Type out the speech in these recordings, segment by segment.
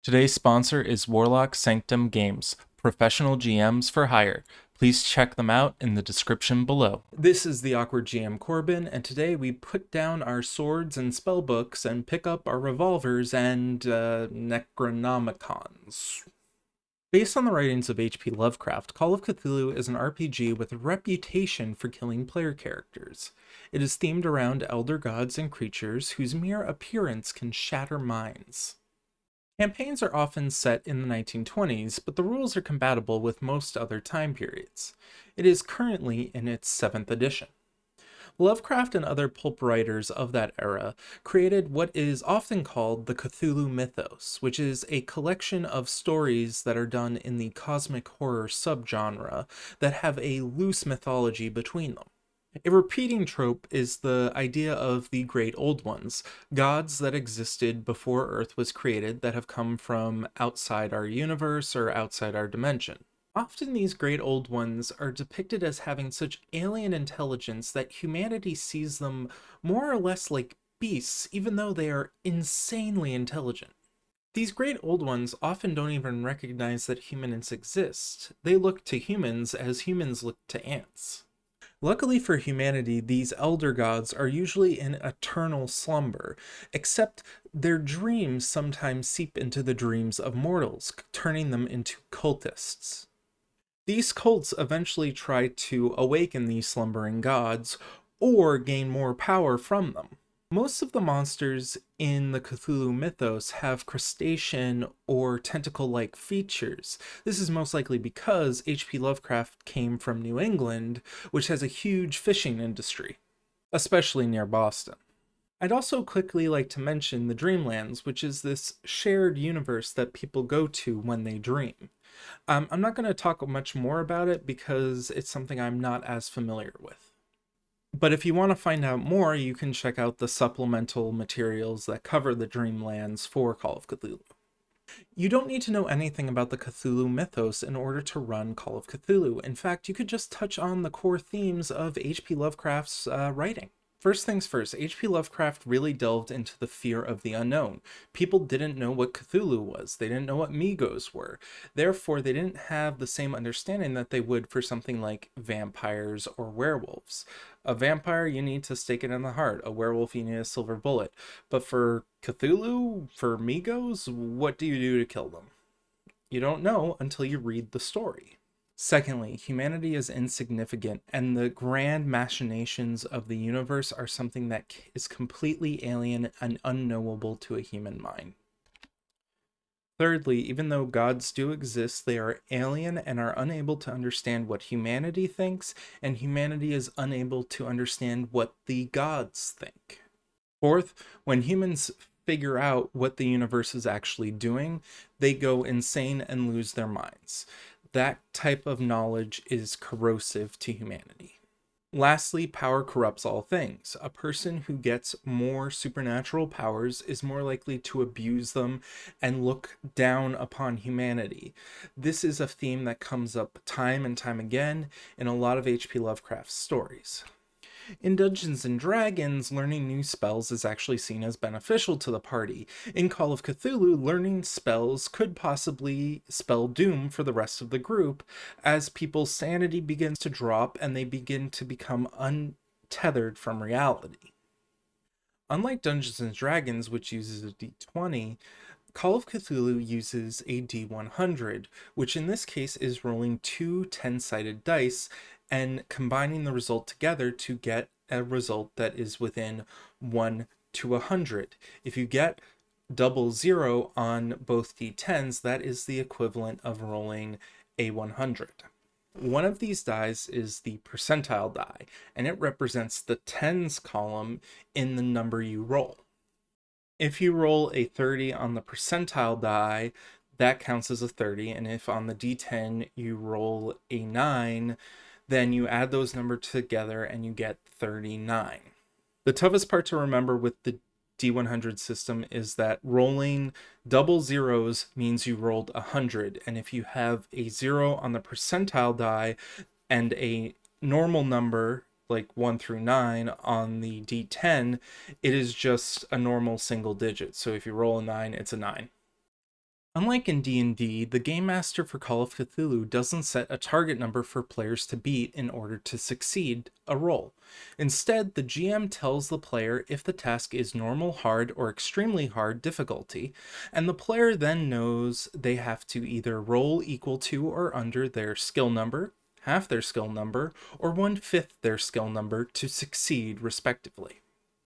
Today's sponsor is Warlock Sanctum Games, professional GMs for hire. Please check them out in the description below. This is the Awkward GM Corbin, and today we put down our swords and spellbooks and pick up our revolvers and Necronomicons. Based on the writings of H.P. Lovecraft, Call of Cthulhu is an RPG with a reputation for killing player characters. It is themed around elder gods and creatures whose mere appearance can shatter minds. Campaigns are often set in the 1920s, but the rules are compatible with most other time periods. It is currently in its 7th edition. Lovecraft and other pulp writers of that era created what is often called the Cthulhu Mythos, which is a collection of stories that are done in the cosmic horror subgenre that have a loose mythology between them. A repeating trope is the idea of the Great Old Ones, gods that existed before Earth was created that have come from outside our universe or outside our dimension. Often these Great Old Ones are depicted as having such alien intelligence that humanity sees them more or less like beasts, even though they are insanely intelligent. These Great Old Ones often don't even recognize that humans exist. They look to humans as humans look to ants. Luckily for humanity, these elder gods are usually in eternal slumber, except their dreams sometimes seep into the dreams of mortals, turning them into cultists. These cults eventually try to awaken these slumbering gods, or gain more power from them. Most of the monsters in the Cthulhu mythos have crustacean or tentacle-like features. This is most likely because H.P. Lovecraft came from New England, which has a huge fishing industry, especially near Boston. I'd also quickly like to mention the Dreamlands, which is this shared universe that people go to when they dream. I'm not going to talk much more about it because it's something I'm not as familiar with. But if you want to find out more, you can check out the supplemental materials that cover the Dreamlands for Call of Cthulhu. You don't need to know anything about the Cthulhu mythos in order to run Call of Cthulhu. In fact, you could just touch on the core themes of H.P. Lovecraft's writing. First things first, H.P. Lovecraft really delved into the fear of the unknown. People didn't know what Cthulhu was. They didn't know what Migos were. Therefore, they didn't have the same understanding that they would for something like vampires or werewolves. A vampire, you need to stake it in the heart. A werewolf, you need a silver bullet. But for Cthulhu, for Migos, what do you do to kill them? You don't know until you read the story. Secondly, humanity is insignificant, and the grand machinations of the universe are something that is completely alien and unknowable to a human mind. Thirdly, even though gods do exist, they are alien and are unable to understand what humanity thinks, and humanity is unable to understand what the gods think. Fourth, when humans figure out what the universe is actually doing, they go insane and lose their minds. That type of knowledge is corrosive to humanity. Lastly, power corrupts all things. A person who gets more supernatural powers is more likely to abuse them and look down upon humanity. This is a theme that comes up time and time again in a lot of H.P. Lovecraft's stories. In Dungeons and Dragons, learning new spells is actually seen as beneficial to the party. In Call of Cthulhu, learning spells could possibly spell doom for the rest of the group, as people's sanity begins to drop and they begin to become untethered from reality. Unlike Dungeons and Dragons, which uses a d20, Call of Cthulhu uses a d100, which in this case is rolling two 10-sided dice and combining the result together to get a result that is within 1 to 100. If you get 00 on both d10s, that is the equivalent of rolling a 100. One of these dies is the percentile die, and it represents the tens column in the number you roll. If you roll a 30 on the percentile die, that counts as a 30, and if on the d10 you roll a 9, then you add those numbers together and you get 39. The toughest part to remember with the D100 system is that rolling double zeros means you rolled 100, and if you have a 0 on the percentile die and a normal number like 1 through 9 on the D10, it is just a normal single digit. So if you roll a 9, it's a 9. Unlike in D&D, the Game Master for Call of Cthulhu doesn't set a target number for players to beat in order to succeed a roll. Instead, the GM tells the player if the task is normal, hard, or extremely hard difficulty, and the player then knows they have to either roll equal to or under their skill number, half their skill number, or 1/5 their skill number to succeed, respectively.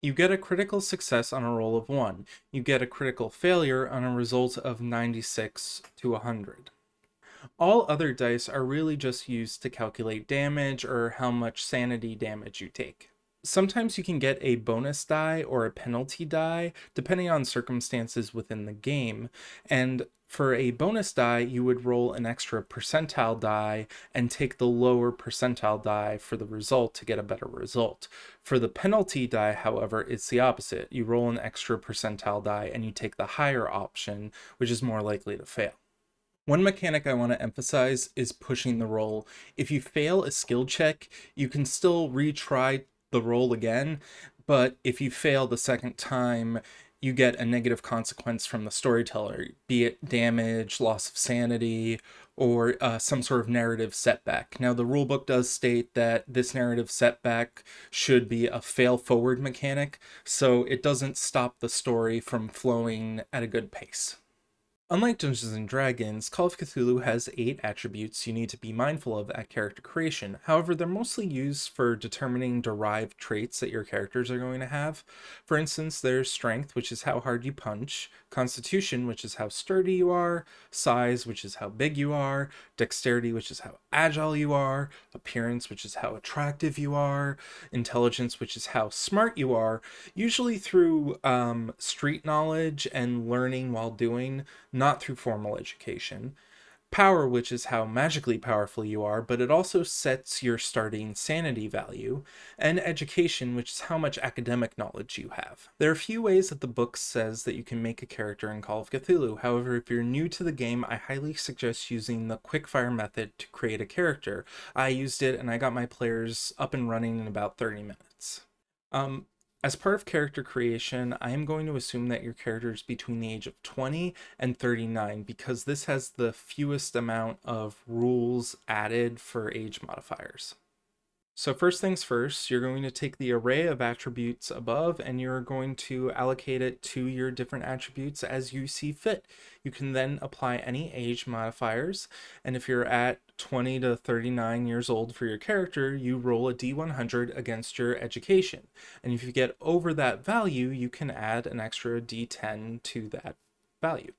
You get a critical success on a roll of 1. You get a critical failure on a result of 96 to 100. All other dice are really just used to calculate damage or how much sanity damage you take. Sometimes you can get a bonus die or a penalty die, depending on circumstances within the game. And for a bonus die, you would roll an extra percentile die and take the lower percentile die for the result to get a better result. For the penalty die, however, it's the opposite. You roll an extra percentile die and you take the higher option, which is more likely to fail. One mechanic I want to emphasize is pushing the roll. If you fail a skill check, you can still retry the roll again, but if you fail the second time, you get a negative consequence from the storyteller, be it damage, loss of sanity, or some sort of narrative setback. Now, the rulebook does state that this narrative setback should be a fail forward mechanic, so it doesn't stop the story from flowing at a good pace. Unlike Dungeons & Dragons, Call of Cthulhu has 8 attributes you need to be mindful of at character creation. However, they're mostly used for determining derived traits that your characters are going to have. For instance, there's strength, which is how hard you punch, constitution, which is how sturdy you are, size, which is how big you are, dexterity, which is how agile you are, appearance, which is how attractive you are, intelligence, which is how smart you are, usually through street knowledge and learning while doing, not through formal education. Power, which is how magically powerful you are, but it also sets your starting sanity value. And education, which is how much academic knowledge you have. There are a few ways that the book says that you can make a character in Call of Cthulhu. However, if you're new to the game, I highly suggest using the quickfire method to create a character. I used it and I got my players up and running in about 30 minutes. As part of character creation, I am going to assume that your character is between the age of 20 and 39 because this has the fewest amount of rules added for age modifiers. So first things first, you're going to take the array of attributes above and you're going to allocate it to your different attributes as you see fit. You can then apply any age modifiers, and if you're at 20 to 39 years old for your character, you roll a d100 against your education. And if you get over that value, you can add an extra d10 to that value.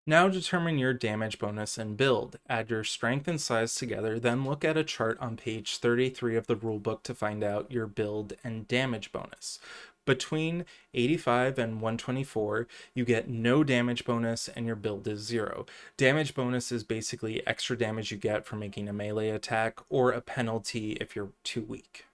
Now determine your damage bonus and build. Add your strength and size together, then look at a chart on page 33 of the rulebook to find out your build and damage bonus. Between 85 and 124, you get no damage bonus and your build is 0. Damage bonus is basically extra damage you get for making a melee attack or a penalty if you're too weak.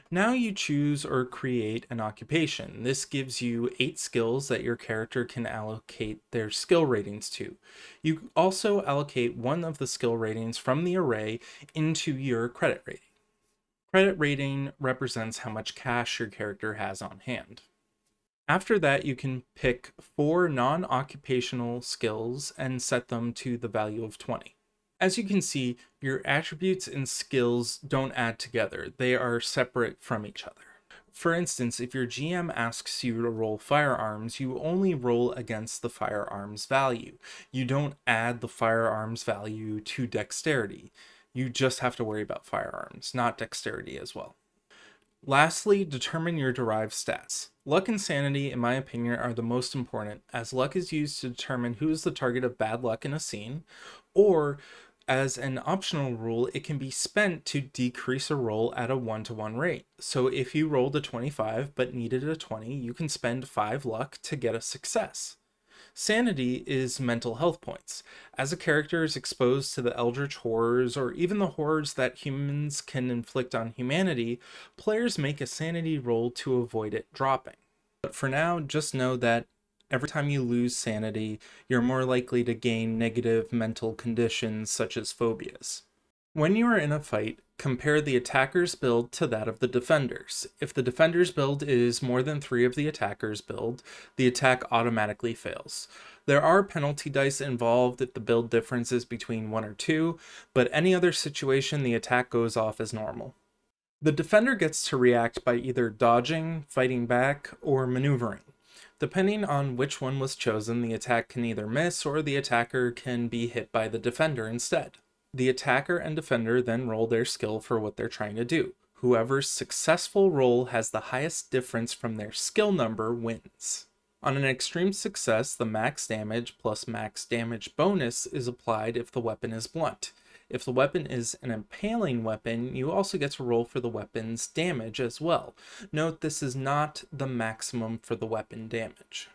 Now you choose or create an occupation. This gives you 8 skills that your character can allocate their skill ratings to. You also allocate one of the skill ratings from the array into your credit rating. Credit rating represents how much cash your character has on hand. After that, you can pick 4 non-occupational skills and set them to the value of 20. As you can see, your attributes and skills don't add together. They are separate from each other. For instance, if your GM asks you to roll firearms, you only roll against the firearms value. You don't add the firearms value to dexterity. You just have to worry about firearms, not dexterity as well. Lastly, determine your derived stats. Luck and sanity, in my opinion, are the most important, as luck is used to determine who is the target of bad luck in a scene, or as an optional rule, it can be spent to decrease a roll at a 1-to-1 rate. So if you rolled a 25 but needed a 20, you can spend 5 luck to get a success. Sanity is mental health points. As a character is exposed to the eldritch horrors or even the horrors that humans can inflict on humanity, players make a sanity roll to avoid it dropping. But for now, just know that every time you lose sanity, you're more likely to gain negative mental conditions such as phobias. When you are in a fight, Compare the attacker's build to that of the defender's. If the defender's build is more than 3 of the attacker's build, the attack automatically fails. There are penalty dice involved if the build difference is between 1 or 2, but any other situation the attack goes off as normal. The defender gets to react by either dodging, fighting back, or maneuvering. Depending on which one was chosen, the attack can either miss or the attacker can be hit by the defender instead. The attacker and defender then roll their skill for what they're trying to do. Whoever's successful roll has the highest difference from their skill number wins. On an extreme success, the max damage plus max damage bonus is applied if the weapon is blunt. If the weapon is an impaling weapon, you also get to roll for the weapon's damage as well. Note this is not the maximum for the weapon damage.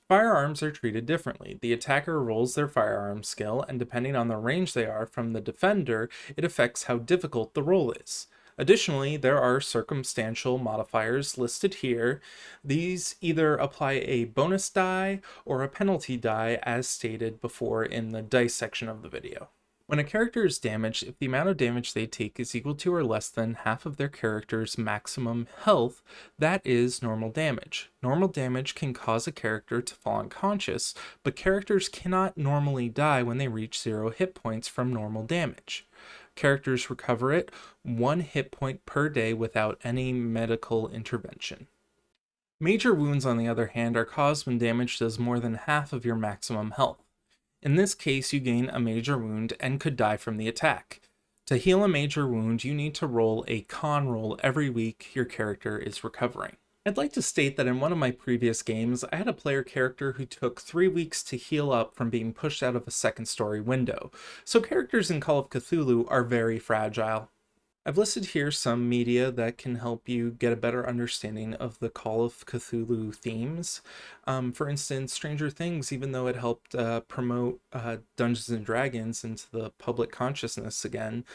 Firearms are treated differently. The attacker rolls their firearm skill, and depending on the range they are from the defender, it affects how difficult the roll is. Additionally, there are circumstantial modifiers listed here. These either apply a bonus die or a penalty die as stated before in the dice section of the video. When a character is damaged, if the amount of damage they take is equal to or less than half of their character's maximum health, that is normal damage. Normal damage can cause a character to fall unconscious, but characters cannot normally die when they reach 0 hit points from normal damage. Characters recover it 1 hit point per day without any medical intervention. Major wounds, on the other hand, are caused when damage does more than half of your maximum health. In this case, you gain a major wound and could die from the attack. To heal a major wound, you need to roll a con roll every week your character is recovering. I'd like to state that in one of my previous games, I had a player character who took 3 weeks to heal up from being pushed out of a second-story window, so characters in Call of Cthulhu are very fragile. I've listed here some media that can help you get a better understanding of the Call of Cthulhu themes. For instance, Stranger Things, even though it helped promote Dungeons and Dragons into the public consciousness again,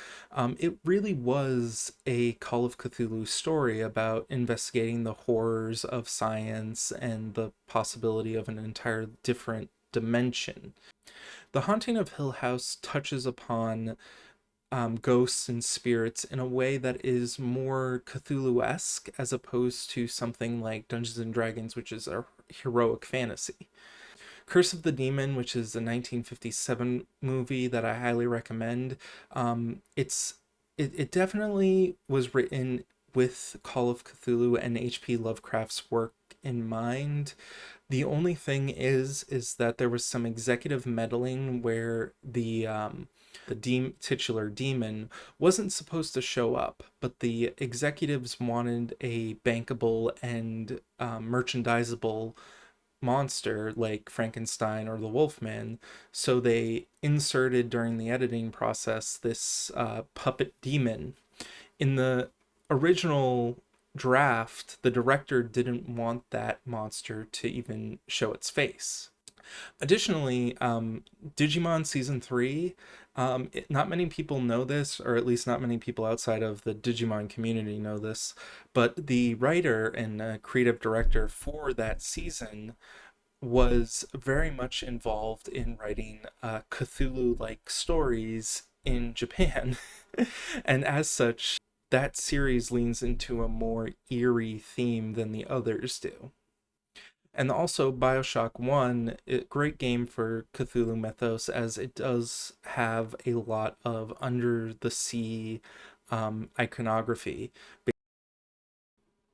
it really was a Call of Cthulhu story about investigating the horrors of science and the possibility of an entire different dimension. The Haunting of Hill House touches upon ghosts and spirits in a way that is more Cthulhu-esque as opposed to something like Dungeons and Dragons, which is a heroic fantasy. Curse of the Demon, which is a 1957 movie that I highly recommend. It definitely was written with Call of Cthulhu and H.P. Lovecraft's work in mind. The only thing is that there was some executive meddling where the titular demon wasn't supposed to show up, but the executives wanted a bankable and merchandisable monster like Frankenstein or the Wolfman, so they inserted during the editing process this puppet demon. In the original draft, the director didn't want that monster to even show its face. Additionally, Digimon Season 3, not many people know this, or at least not many people outside of the Digimon community know this, but the writer and creative director for that season was very much involved in writing Cthulhu-like stories in Japan. And as such, that series leans into a more eerie theme than the others do. And also BioShock 1, great game for Cthulhu Mythos, as it does have a lot of under-the-sea iconography.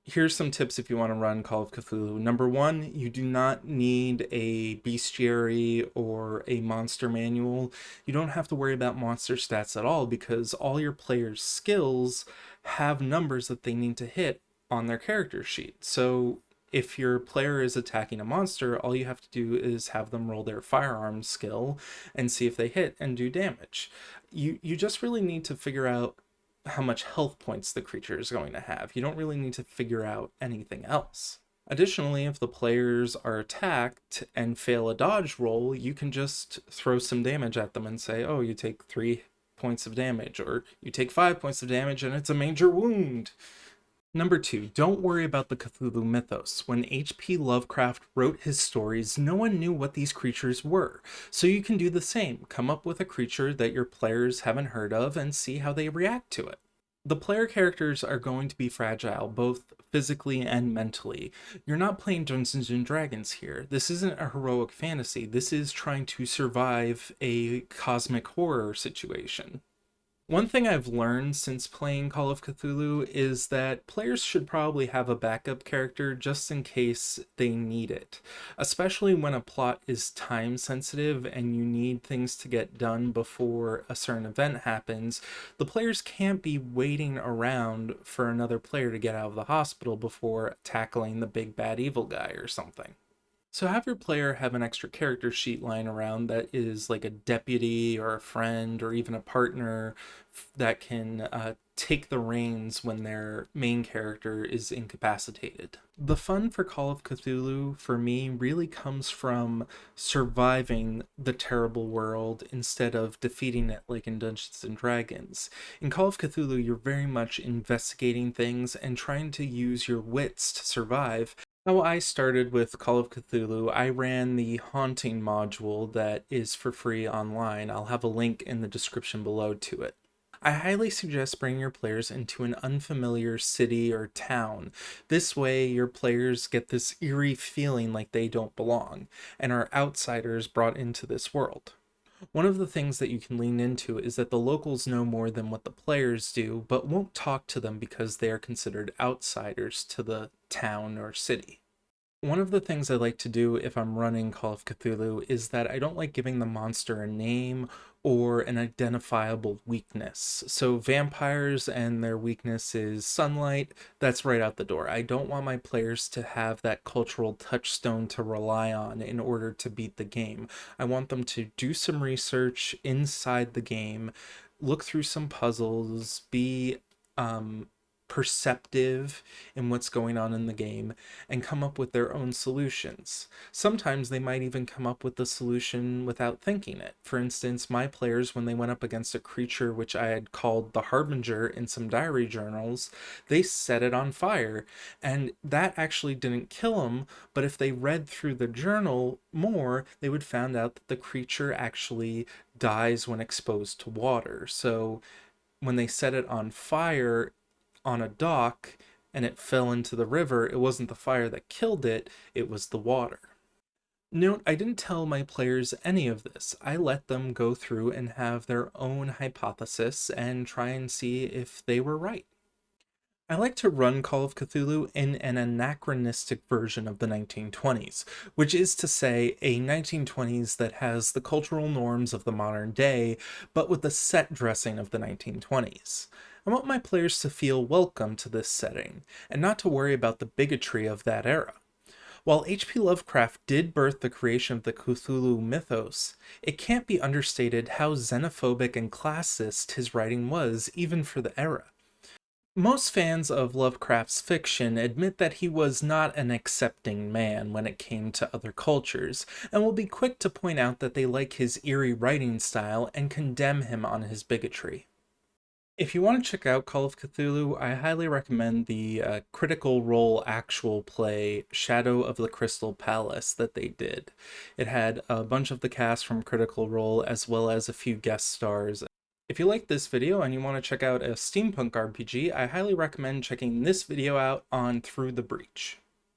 Here's some tips if you want to run Call of Cthulhu. Number 1, you do not need a bestiary or a monster manual. You don't have to worry about monster stats at all because all your players' skills have numbers that they need to hit on their character sheet. So if your player is attacking a monster, all you have to do is have them roll their firearm skill and see if they hit and do damage. You just really need to figure out how much health points the creature is going to have. You don't really need to figure out anything else. Additionally, if the players are attacked and fail a dodge roll, you can just throw some damage at them and say, oh, you take 3 points of damage, or you take 5 points of damage and it's a major wound. Number 2, don't worry about the Cthulhu Mythos. When H.P. Lovecraft wrote his stories, no one knew what these creatures were. So you can do the same. Come up with a creature that your players haven't heard of and see how they react to it. The player characters are going to be fragile, both physically and mentally. You're not playing Dungeons and Dragons here. This isn't a heroic fantasy. This is trying to survive a cosmic horror situation. One thing I've learned since playing Call of Cthulhu is that players should probably have a backup character just in case they need it, especially when a plot is time sensitive and you need things to get done before a certain event happens. The players can't be waiting around for another player to get out of the hospital before tackling the big bad evil guy or something. So have your player have an extra character sheet lying around that is like a deputy or a friend or even a partner that can take the reins when their main character is incapacitated. The fun for Call of Cthulhu for me really comes from surviving the terrible world instead of defeating it like in Dungeons and Dragons. In Call of Cthulhu, you're very much investigating things and trying to use your wits to survive. How I started with Call of Cthulhu, I ran the Haunting module that is for free online. I'll have a link in the description below to it. I highly suggest bringing your players into an unfamiliar city or town. This way, your players get this eerie feeling like they don't belong and are outsiders brought into this world. One of the things that you can lean into is that the locals know more than what the players do, but won't talk to them because they are considered outsiders to the town or city. One of the things I like to do if I'm running Call of Cthulhu is that I don't like giving the monster a name or an identifiable weakness. So vampires and their weakness is sunlight, that's right out the door. I don't want my players to have that cultural touchstone to rely on in order to beat the game. I want them to do some research inside the game, look through some puzzles, be perceptive in what's going on in the game, and come up with their own solutions. Sometimes they might even come up with the solution without thinking it. For instance, my players, when they went up against a creature which I had called the Harbinger in some diary journals, they set it on fire, and that actually didn't kill them, but if they read through the journal more, they would find out that the creature actually dies when exposed to water. So when they set it on fire on a dock and it fell into the river, it wasn't the fire that killed it, it was the water. Note, I didn't tell my players any of this. I let them go through and have their own hypothesis and try and see if they were right. I like to run Call of Cthulhu in an anachronistic version of the 1920s, which is to say a 1920s that has the cultural norms of the modern day, but with the set dressing of the 1920s. I want my players to feel welcome to this setting, and not to worry about the bigotry of that era. While H.P. Lovecraft did birth the creation of the Cthulhu Mythos, it can't be understated how xenophobic and classist his writing was, even for the era. Most fans of Lovecraft's fiction admit that he was not an accepting man when it came to other cultures, and will be quick to point out that they like his eerie writing style and condemn him on his bigotry. If you want to check out Call of Cthulhu, I highly recommend the Critical Role actual play Shadow of the Crystal Palace that they did. It had a bunch of the cast from Critical Role as well as a few guest stars. If you like this video and you want to check out a steampunk RPG, I highly recommend checking this video out on Through the Breach.